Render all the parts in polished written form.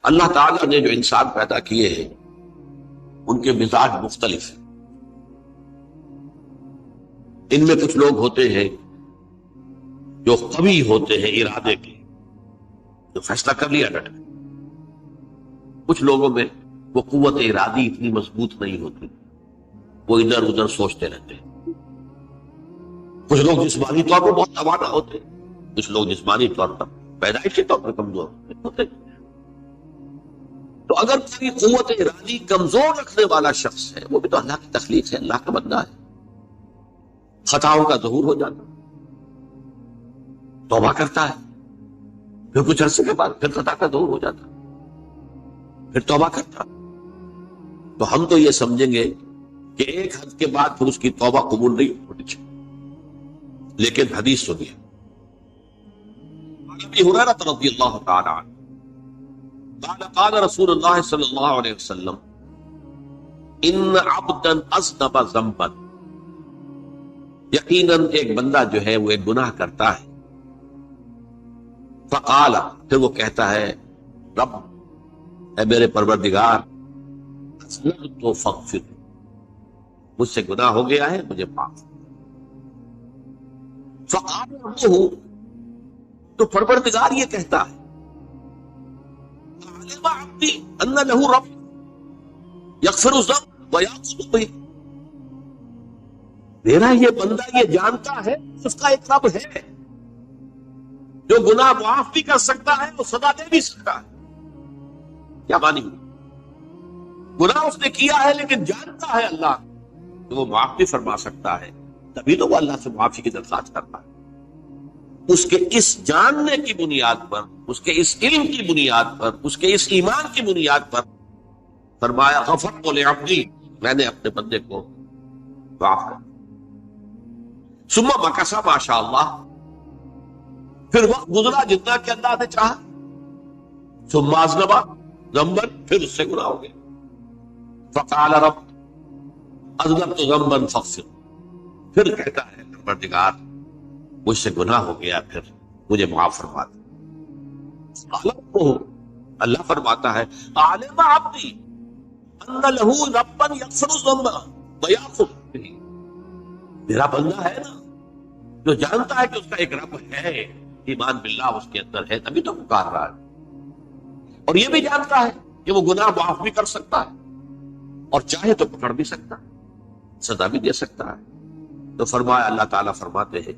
اللہ تعالیٰ نے جو انسان پیدا کیے ہیں ان کے مزاج مختلف ہیں. ان میں کچھ لوگ ہوتے ہیں جو قوی ہوتے ہیں ارادے کے، جو فیصلہ کر لیا ڈٹ گئے. کچھ لوگوں میں وہ قوت ارادی اتنی مضبوط نہیں ہوتی، وہ ادھر ادھر سوچتے رہتے ہیں. کچھ لوگ جسمانی طور پر بہت توانا ہوتے ہیں، کچھ لوگ جسمانی طور پر پیدائشی طور پر کمزور ہوتے ہیں. تو اگر کوئی قوت ارادی کمزور رکھنے والا شخص ہے، وہ بھی تو اللہ کی تخلیق ہے، اللہ کا بندہ ہے، خطاؤں کا ظہور ہو جاتا، توبہ کرتا ہے، پھر کچھ عرصے کے بعد پھر خطا کا ظہور ہو جاتا، پھر توبہ کرتا. تو ہم تو یہ سمجھیں گے کہ ایک حد کے بعد پھر اس کی توبہ قبول نہیں ہونی چاہیے. لیکن حدیث سنیے، ابی ہریرہ رضی اللہ تعالی عنہ قال قال رسول اللہ صلی اللہ علیہ وسلم ان عبدا اذنب ذنبا، یقیناً ایک بندہ جو ہے وہ ایک گناہ کرتا ہے. فقال، پھر وہ کہتا ہے رب، اے میرے پروردگار، اذنبت فاغفر، مجھ سے گناہ ہو گیا ہے، مجھے معاف. فقال ربہ، تو پروردگار یہ کہتا ہے علم عبدی ان لہ رب یغفر الذنب ویأخذ بہ، میرا یہ بندہ یہ جانتا ہے اس کا ایک رب ہے جو گناہ معاف بھی کر سکتا ہے اور سزا دے بھی سکتا ہے. کیا مانی ہوئی؟ گناہ اس نے کیا ہے لیکن جانتا ہے اللہ کہ وہ معاف بھی فرما سکتا ہے، تبھی تو وہ اللہ سے معافی کی درخواست کرتا ہے. اس کے اس جاننے کی بنیاد پر، اس کے اس علم کی بنیاد پر، اس کے اس ایمان کی بنیاد پر فرمایا غفرت لعبدی، میں نے اپنے بندے کو معاف کر. ثم مکث ما شاء اللہ، پھر وقت گزرا جتنا کہ اللہ نے چاہا. ثم اذنب ذنبا، پھر اس سے گناہ ہو گیا. فقال رب اذنبت ذنبا فاغفر، پھر کہتا ہے پروردگار مجھ سے گناہ ہو گیا، پھر مجھے معاف فرما دے. اللہ فرماتا ہے عالم عبدی ان لہ ربا یغفر الذنب ویأخذ بہ، میرا بندہ ہے نا جو جانتا ہے کہ اس کا ایک رب ہے، ایمان باللہ اس کے اندر ہے، تبھی تو پکار رہا ہے. اور یہ بھی جانتا ہے کہ وہ گناہ معاف بھی کر سکتا ہے اور چاہے تو پکڑ بھی سکتا ہے، سزا بھی دے سکتا ہے. تو فرمایا، اللہ تعالیٰ فرماتے ہیں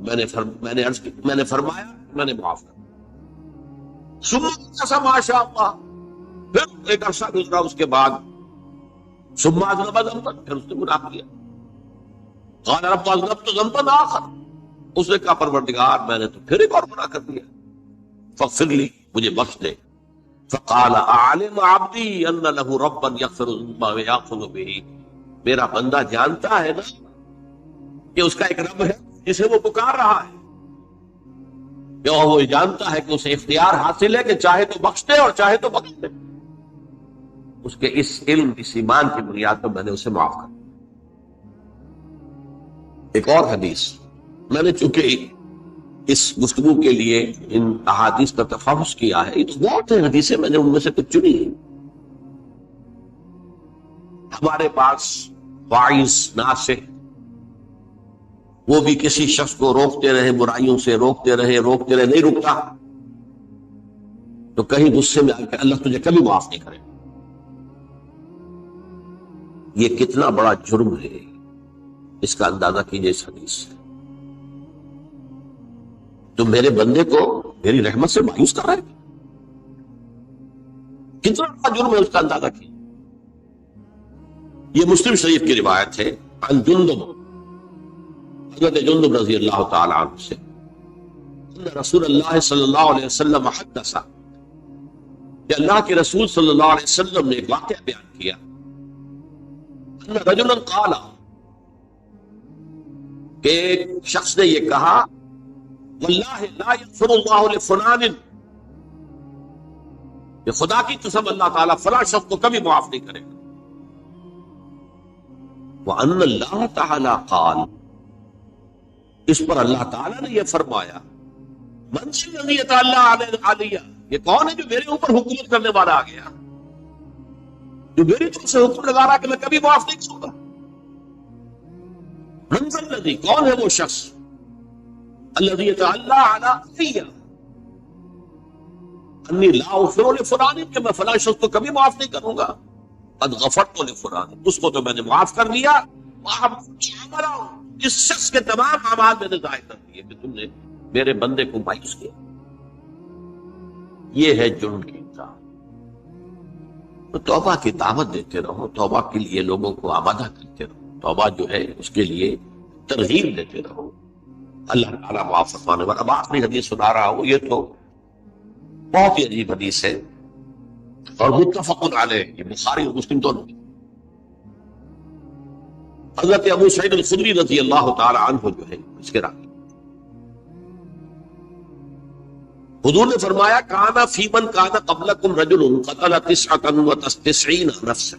میں نے فرمایا میں نے معاف کر. ثم ما شاء اللہ، پھر ایک عرصہ گزرا اس کے بعد. ثم اذنب ذنبا، پھر اس نے گناہ کیا. قال رب اذنبت ذنبا آخر، اس نے کہا پروردگار میں نے تو پھر ایک اور گناہ کر دیا، فاغفر لی، مجھے بخش دے. فقال اعلم عبدی ان لہ ربا یغفر الذنب ویأخذ بہ، میرا بندہ جانتا ہے نا کہ اس کا ایک رب ہے جسے وہ پکار رہا ہے، اور وہ جانتا ہے کہ اسے اختیار حاصل ہے کہ چاہے تو بخش دے اور چاہے تو بخش دے. اس کے اس علم، اس ایمان کی بنیاد پر میں نے اسے معاف کر. ایک اور حدیث، میں نے چونکہ اس گفتگو کے لیے ان احادیث کا تفحص کیا ہے، یہ تو بہت ہیں حدیثیں، میں نے ان میں سے کچھ چنی ہیں. ہمارے پاس واعظ ناصح، وہ بھی کسی شخص کو روکتے رہے، برائیوں سے روکتے رہے، نہیں رکتا، تو کہیں غصے میں آ کے اللہ تجھے کبھی معاف نہیں کرے. یہ کتنا بڑا جرم ہے، اس کا اندازہ کیجئے اس حدیث سے. تو میرے بندے کو میری رحمت سے مایوس کر رہا ہے، کتنا بڑا جرم ہے، اس کا اندازہ کیجئے. یہ مسلم شریف کی روایت ہے عن جندب، حضرت جندب رضی اللہ تعالی عنہ سے، ان رسول اللہ صلی اللہ علیہ وسلم حدث، کہ اللہ کے رسول صلی اللہ علیہ وسلم نے ایک واقعہ بیان کیا. ان رجلا قال، کہ ایک شخص نے یہ کہا واللہ لا یغفر اللہ لفلان، کہ خدا کی قسم اللہ تعالیٰ فلاں شخص کو کبھی معاف نہیں کرے گا. وَأَنَّ اللَّهَ تَعَالَى قَالَ، اس پر اللہ تعالیٰ نے یہ فرمایا من الذی یتعالی علیہ، یہ کون ہے جو میرے اوپر حکومت کرنے والا آ گیا، جو میری طرف سے حکم لگا رہا کہ میں کبھی معاف نہیں کروں گا؟ من ذا الذی، کون ہے وہ شخص، الذی یتعلی علی انی لا اغفر لفلان، کہ میں فلاں شخص کو کبھی معاف نہیں کروں گا، قد غفرت لفلان، اس کو تو میں نے معاف کر دیا، اس شخص کے تمام اعمال میں نے ظاہر کر دیے کہ تم نے میرے بندے کو مایوس کیا۔ یہ ہے جرم کی انتہا۔ تو توبہ کی دعوت دیتے رہو، توبہ کے لیے لوگوں کو آمادہ کرتے رہو، توبہ جو ہے اس کے لیے ترغیب دیتے رہو، اللہ تعالیٰ معاف فرمانے والا۔ اب آخری حدیث سنا رہا ہوں، یہ تو بہت ہی عجیب حدیث ہے اور متفق علیہ، یہ بخاری اور مسلم دونوں کی۔ حضرت ابو سعید الخدری رضی اللہ تعالی عنہ جو ہے اس کے راوی، حضور نے فرمایا کانا فی من کانا قبلکم رجل قتل 99 نفسا،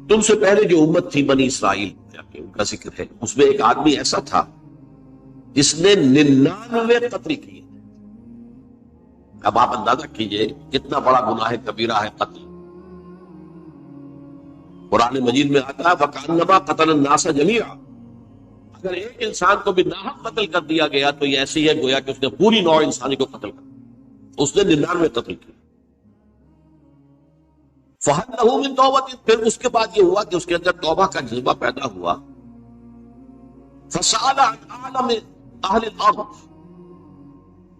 تم سے پہلے جو امت تھی بنی اسرائیل، ان کا ذکر ہے، اس میں ایک آدمی ایسا تھا جس نے 99 قتل کیے۔ اب آپ اندازہ کیجئے کتنا بڑا گناہ کبیرہ ہے قتل۔ قرآن مجید میں آتا ہے فَكَأَنَّمَا قَتَلَ النَّاسَ جَمِيعًا، اگر ایک انسان کو بھی ناحق قتل کر دیا گیا تو یہ ایسی ہے گویا کہ اس نے پوری نوع انسانی کو قتل کر دیا، اس نے 99 قتل کیا۔ فَهَلْ لَهُ مِن تَوْبَةٍ، پھر اس کے بعد یہ ہوا کہ اس کے اندر توبہ کا جذبہ پیدا ہوا۔ فَسَأَلَ عَنْ أَعْلَمِ أَهْلِ الْأَرْضِ،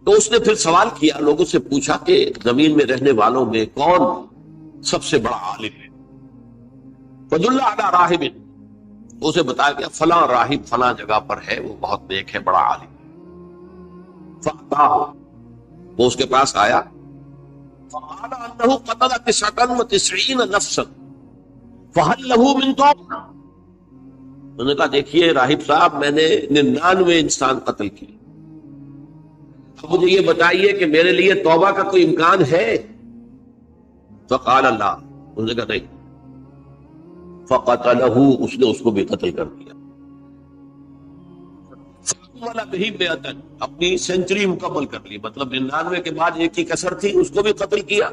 تو اس نے پھر سوال کیا، لوگوں سے پوچھا کہ زمین میں رہنے والوں میں کون سب سے بڑا عالم ہے؟ فَدُلَّ عَلَى رَاهِبٍ، اسے بتایا گیا فلاں راہب فلاں جگہ پر ہے، وہ بہت نیک ہے، بڑا عالم ہے۔ فَأَتَاهُ، وہ اس کے پاس آیا، فَقَالَ أَنَّهُ قَتَلَ 99 نَفْسًا فَهَلْ لَهُ مِن تَوْبَةٍ، انہوں نے کہا دیکھیے راہب صاحب، میں نے 99 انسان قتل کیے، اب مجھے یہ بتائیے کہ میرے لیے توبہ کا کوئی امکان ہے؟ فقال اللہ، انہوں نے کہا نہیں۔ فقتلہ، اس نے اس کو بھی قتل کر دیا۔ فأكمل به 100، اپنی سینچری مکمل کر لی، مطلب 99 کے بعد ایک ہی کسر تھی، اس کو بھی قتل کیا،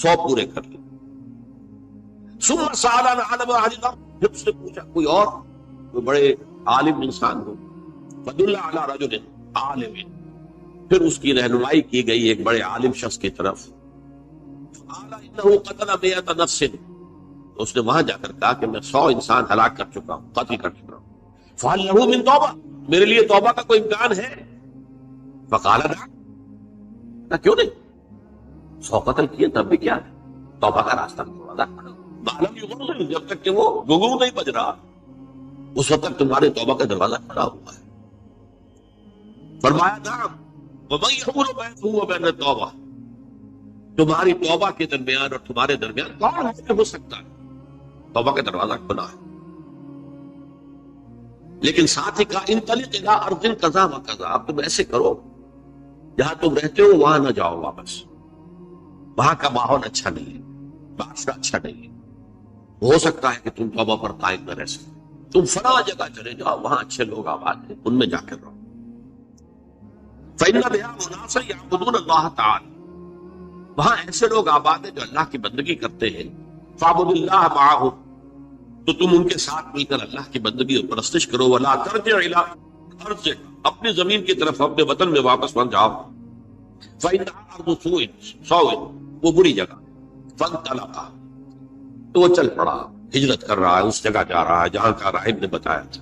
100 پورے کر لی۔ ثم سأل عن علم أهل الأرض، پھر اس نے پوچھا کوئی اور کوئی بڑے عالم انسان ہو، فدل على رجل عالم، پھر اس کی رہنمائی کی گئی ایک بڑے عالم شخص کی طرف۔ قال انه قتل 100 نفس، اس نے وہاں جا کر کہا کہ میں 100 انسان ہلاک کر چکا ہوں، قتل کر چکا ہوں۔ فهل له من توبہ، میرے لیے توبہ کا کوئی امکان ہے؟ فقال نعم، کیوں نہیں، 100 قتل کیے تب بھی کیا ہے، توبہ کا راستہ کھولا تھا، معلوم یغرغر، جب تک کہ وہ گگو نہیں بج رہا اس وقت تک تمہارے توبہ کا دروازہ کھلا ہوا ہے۔ فرمایا نعم، وَمَن يَحُولُ بَيْنَهُ وَبَيْنَ التَّوْبَةِ، تمہاری توبہ کے درمیان اور تمہارے درمیان کون حاضر ہو سکتا ہے؟ توبہ کا دروازہ کھلا ہے، لیکن ساتھ ہی کہا انطلق الی ارض کذا و کذا، اب تم ایسے کرو جہاں تم رہتے ہو وہاں نہ جاؤ واپس، وہاں کا ماحول اچھا نہیں ہے، معاشرہ اچھا نہیں ہے، ہو سکتا ہے کہ تم توبہ پر قائم نہ رہ سکو، تم فلاں جگہ چلے جاؤ، وہاں اچھے لوگ آباد ہیں، ان میں جا کر رہو۔ فإن بها أناسا يعبدون الله تعالی، وہاں ایسے لوگ آباد ہیں جو اللہ کی بندگی کرتے ہیں، فاعبد اللہ معهم، تو تم ان کے ساتھ مل کر اللہ کی بندگی اور پرستش کرو، ولا ترجع الى ارضک، اپنی زمین کی طرف اپنے وطن میں واپس مت جاؤ، فإنها ارض سوء، وہ بری جگہ، فانطلقا، تو وہ چل پڑا، ہجرت کر رہا ہے، اس جگہ جا رہا ہے جہاں کا راہب نے بتایا تھا۔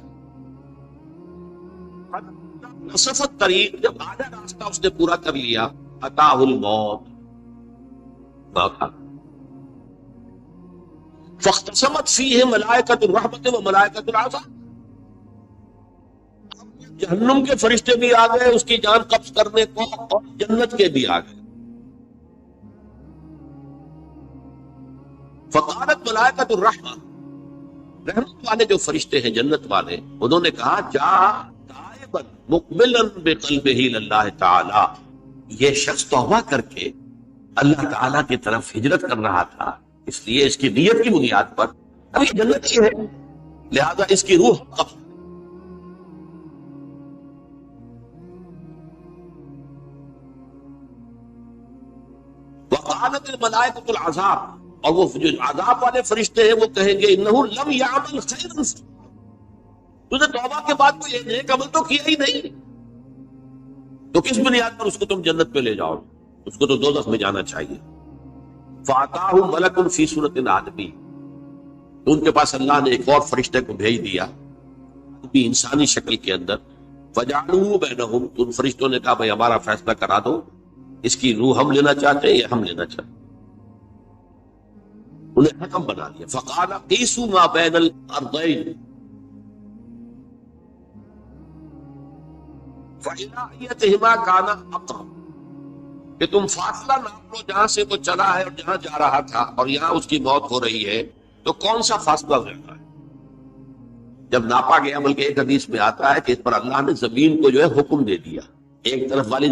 نصف الطریق، جب آدھا راستہ اس نے پورا کر لیا، اتاہ الموت، موت آ گئی۔ فاختصمت فیہ ملائکۃ الرحمت و ملائکۃ العذاب، جہنم کے فرشتے بھی آ گئے اس کی جان قبض کرنے کو، اور جنت کے بھی آ گئے۔ فقالت ملائکۃ الرحمہ، رحمت والے جو فرشتے ہیں جنت والے، انہوں نے کہا جا تائبا مقبلا بقلبہ للہ تعالی، یہ شخص توبہ کر کے اللہ تعالیٰ کی طرف ہجرت کر رہا تھا، اس لیے اس کی نیت کی بنیاد پر اب یہ جنت کی ہے، لہذا اس کی روح قبض۔ وقالت الملائکۃ العذاب، اور وہ جو عذاب والے فرشتے ہیں وہ کہیں گے انہ لم یعمل خیرا، تجھے توبہ کے بعد کوئی نیک عمل تو کیا ہی نہیں، تو کس بنیاد پر اس کو تم جنت پہ لے جاؤ؟ اس کو تو دوزخ میں جانا چاہیے۔ فاتاہ ملک فی صورت آدمی، تو ان کے پاس اللہ نے ایک اور فرشتے کو بھیج دیا بھی انسانی شکل کے اندر، فجعلوا بینہم، تو ان فرشتوں نے کہا بھائی ہمارا فیصلہ کرا دو، اس کی روح ہم لینا چاہتے ہیں یا ہم لینا چاہتے ہیں، انہیں حکم بنا دیا۔ فقال قیسوا ما بین الارضین فإلہیتہما کان اقرب، کہ تم فاصلہ ناپ لو جہاں سے وہ چلا ہے اور جہاں جا رہا تھا اور یہاں اس کی موت ہو رہی ہے، تو کون سا فاصلہ زیادہ ہے؟ جب ناپا گیا، بلکہ ایک حدیث میں آتا ہے کہ اس پر اللہ نے زمین کو جو ہے حکم دے دیا، ایک طرف والی